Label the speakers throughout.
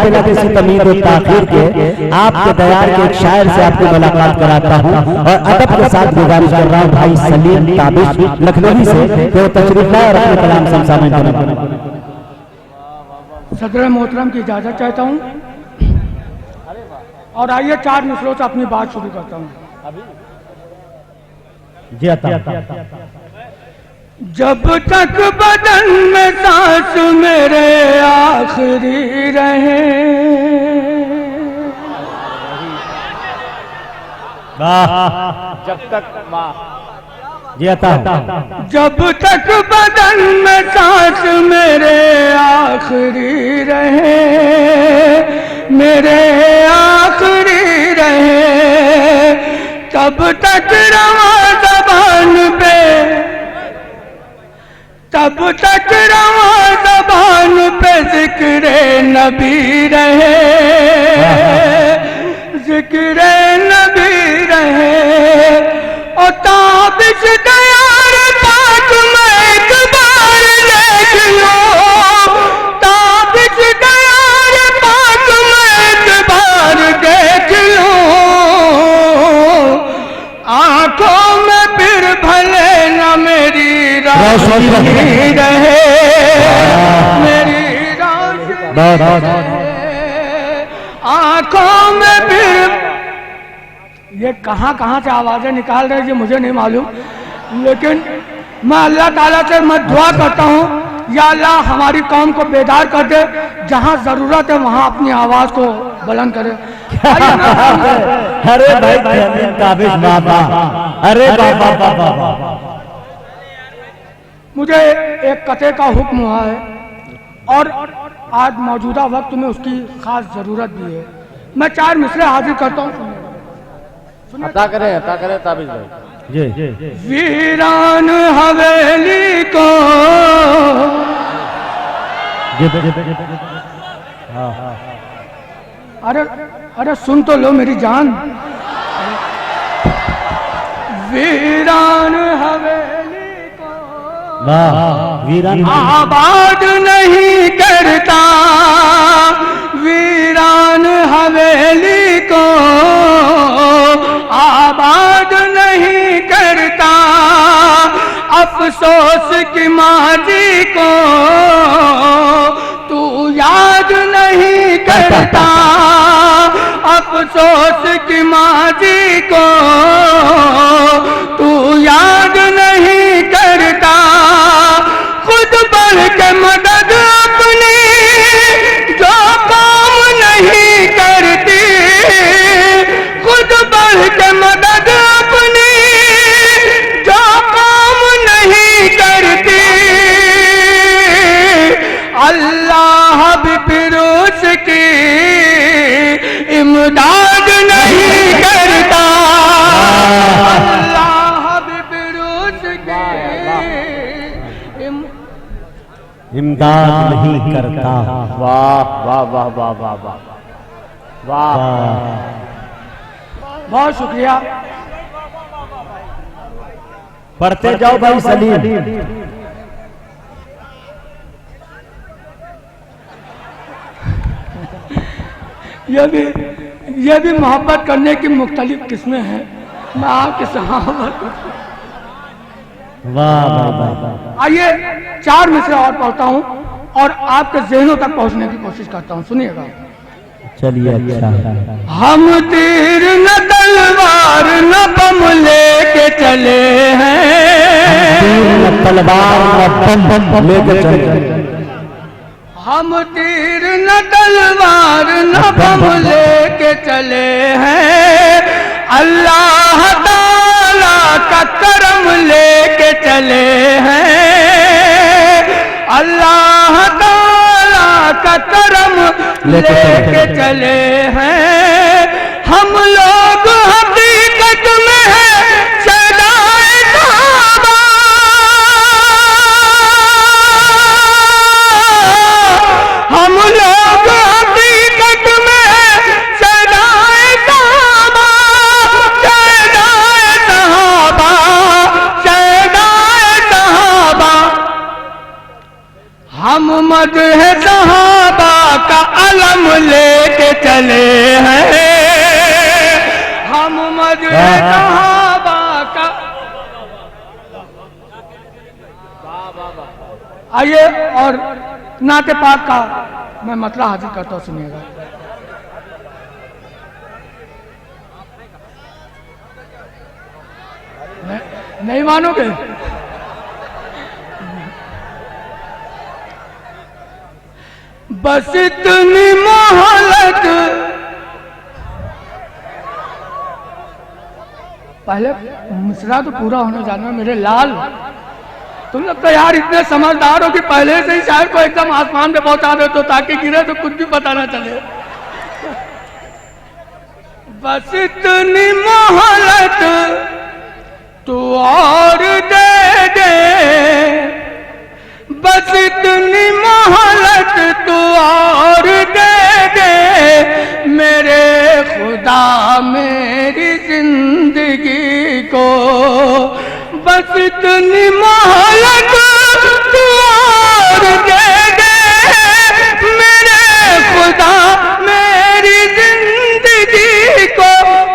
Speaker 1: बिना किसी तमीद और ताखीर के आपके दयार के एक शायर से आपको मुलाकात कराता हूँ और अदब के साथ गुजारिश कर रहा हूँ भाई सलीम ताबिश लखनवी से कि वो तशरीफ लाए और अपने कलाम से शामिल करें।
Speaker 2: सदर मोहतरम की इजाजत चाहता हूँ और आइए 4 मिसरों से अपनी बात शुरू करता हूँ। जब तक बदन में सांस मेरे आखिरी रहे,
Speaker 1: जब तक
Speaker 2: जब तक बदन में सांस मेरे आखिरी रहे, मेरे आखिरी रहे, तब तक रवा ज़बान पे, तब तक रवा ज़बान पे ज़िक्रे नबी रहे, ज़िक्रे नबी रहे। और ताबिश दयार पाक में एक बार देख लो, ताबिश दयार पाक में एक बार देख लो, आंखों में फिर भले न मेरी रोशनी रहे, मेरी रोशनी आंखों में फिर। ये कहाँ से आवाजें निकाल रहे हैं मुझे नहीं मालूम, लेकिन मैं अल्लाह ताला से मैं दुआ करता हूँ या अल्लाह हमारी कौम को बेदार कर दे, जहाँ जरूरत है वहाँ अपनी आवाज को बुलंद करे।
Speaker 1: अरे भाई ताबिश बाबा, अरे बाबा बाबा,
Speaker 2: मुझे एक कते का हुक्म हुआ है और आज मौजूदा वक्त में उसकी खास जरूरत भी है। मैं 4 मिसरे हाजिर करता हूँ,
Speaker 3: अता करें ताबिश भाई।
Speaker 1: जी
Speaker 2: वीरान हवेली को, अरे सुन तो लो मेरी जान। वीरान हवेली को
Speaker 1: वीरान
Speaker 2: आबाद नहीं करता, वीरान हवेली को आबाद नहीं करता, अफसोस की माजी को तू याद नहीं करता, अफसोस की माजी को तू याद नहीं करता, खुद बढ़ के मदद अपनी जो काम नहीं करती, खुद बढ़ के मदद अपनी जो काम नहीं करती, अल्लाह भी फिर उसकी इमदाद नहीं करता, अल्लाह भी फिर उसकी
Speaker 1: इमदाद नहीं करता।
Speaker 3: वाह वाह वाह वाह वाह वाह वाह,
Speaker 2: बहुत शुक्रिया।
Speaker 1: पढ़ते जाओ भाई सलीम।
Speaker 2: ये भी मोहब्बत करने की मुख्तलिफ किस्में हैं। मैं आपके सहाबत आइए 4 मिसरे और पढ़ता हूँ और आपके ज़हनों तक पहुँचने की कोशिश करता हूँ, सुनिएगा।
Speaker 1: चलिए अच्छा।
Speaker 2: हम तीर न तलवार न बम लेके चले हैं,
Speaker 1: तलवार न लेके चले,
Speaker 2: हम तीर न तलवार न बम लेके चले हैं, अल्लाह ताला का करम लेके चले हैं, अल्लाह ताला का करम लेके चले हैं, हम लोग हकीकत में है सदाए साहबा, हम लोग हकीकत में है सदाए साहबा, सदाए साहबा, सदाए साहबा, हम मदह साहबा का अलम ले चले हैं हम मजरे सहाबा का। आइए और नाते पाक का मैं मतलब हाजिर करता हूं, सुनिएगा। नहीं मानोगे? बस इतनी मोहलत, पहले मिसरा तो पूरा होने जाना मेरे लाल। तुम लोग तो यार इतने समझदार हो कि पहले से ही शायर को एकदम आसमान पे पहुंचा दे तो ताकि गिरे तो कुछ भी पता ना चले। बस इतनी मोहलत तू और दे दे, बस इतनी मोहलत तू और दे दे मेरे खुदा मेरी जिंदगी को। बस इतनी मोहलत तू और दे दे मेरे खुदा मेरी जिंदगी को।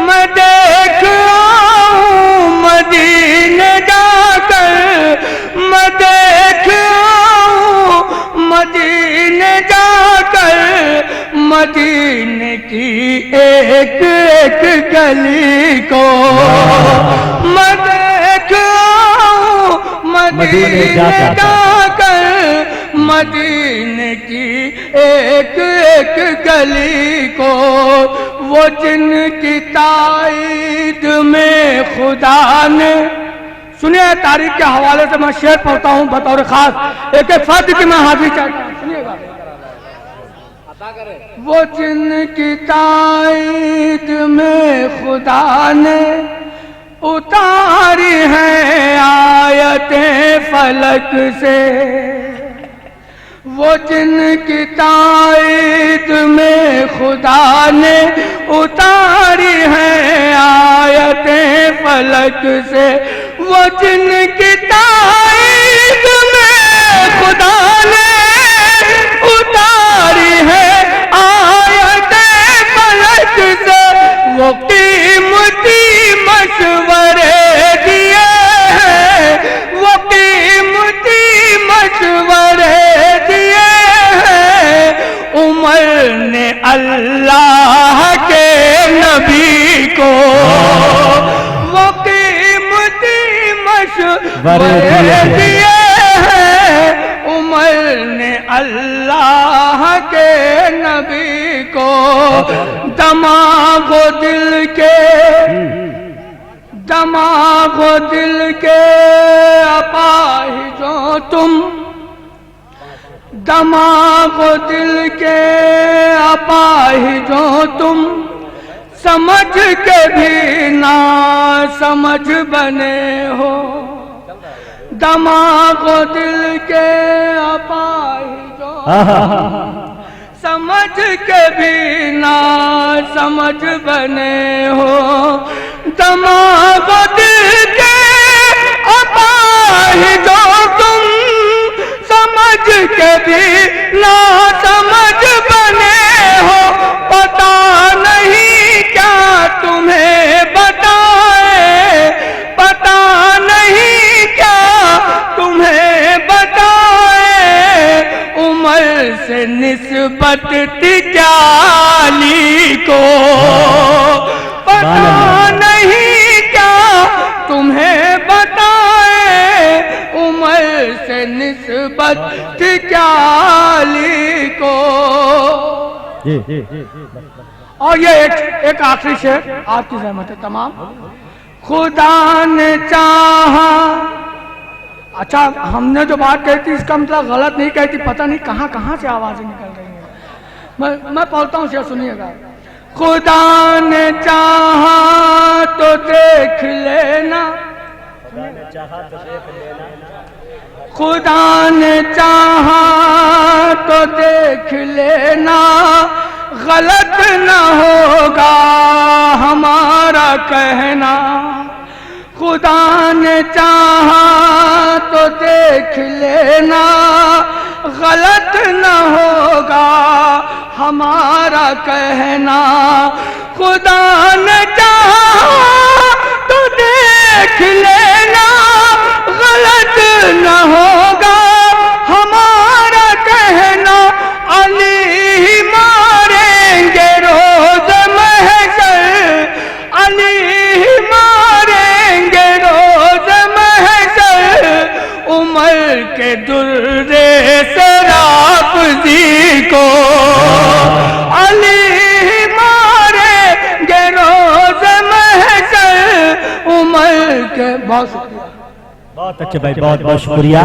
Speaker 2: मैं देख आऊं मदीने जाकर, मैं देख आऊं मदीने जाकर, मदीने की एक एक गली को। मैं देख आऊं मदीने जाकर, मदीने की एक एक गली को। वो जिनकी ताईद में खुदा ने, सुनिए तारीख के हवाले से मैं शेर पढ़ता हूं बतौर खास, एक एक फर्द की मैं हाजिर चाहता हूं, सुनिएगा। वो जिनकी ताईद में खुदा ने उतारी हैं आयतें फलक से, वो जिनकी ताईद में खुदा ने उतारी हैं आयतें फलक से। वो जिनकी ताईद में खुदा ने उतारी है आयतें फलक से। वो कीमती मशवरे दिए हैं, वो कीमती मशवरे दिए हैं उमर ने अल्लाह के नबी को। वो कीमती मशवरे दिए हैं उमर ने अल्लाह के नबी को। दमागो दिल के, दमागो दिल के अपाहिजों तुम, दमागो दिल के अपाहिजों तुम, समझ के भी ना समझ बने हो। दमागो दिल के अपाहिजों समझ के भी ना समझ बने हो। दमागो दिल के अपाहिजों तुम, समझ के भी ना समझ बने हो। पता नहीं क्या तुम्हें बताए, पता नहीं क्या तुम्हें बताए उमर से निस्बत थी क्या अली को। पता नहीं क्या तुम्हें बताए उमर से निस्बत थी क्या अली को। और ये एक आखिरी शेर आपकी रहमत है तमाम। खुदा ने चाहा, अच्छा हमने जो बात कही थी इसका मतलब गलत नहीं कही थी, पता नहीं कहाँ कहाँ से आवाजें निकल रही हैं। मैं पढ़ता हूँ शेर, सुनिएगा। खुदा ने चाहा तो देख लेना, खुदा ने चाहा तो देख लेना, गलत न होगा हमारा कहना। खुदा ने चाहा तो देख लेना, गलत न होगा हमारा कहना खुदा न चाहा तो देख लेना, गलत न होगा हमारा कहना। अली मारेंगे रोज महशर, अली मारेंगे रोज महशर, उमर के दुर्रे शराब जी को अली मारेंगे रोज महशर, उमर के। बहुत
Speaker 1: बहुत अच्छे भाई, बहुत बहुत शुक्रिया।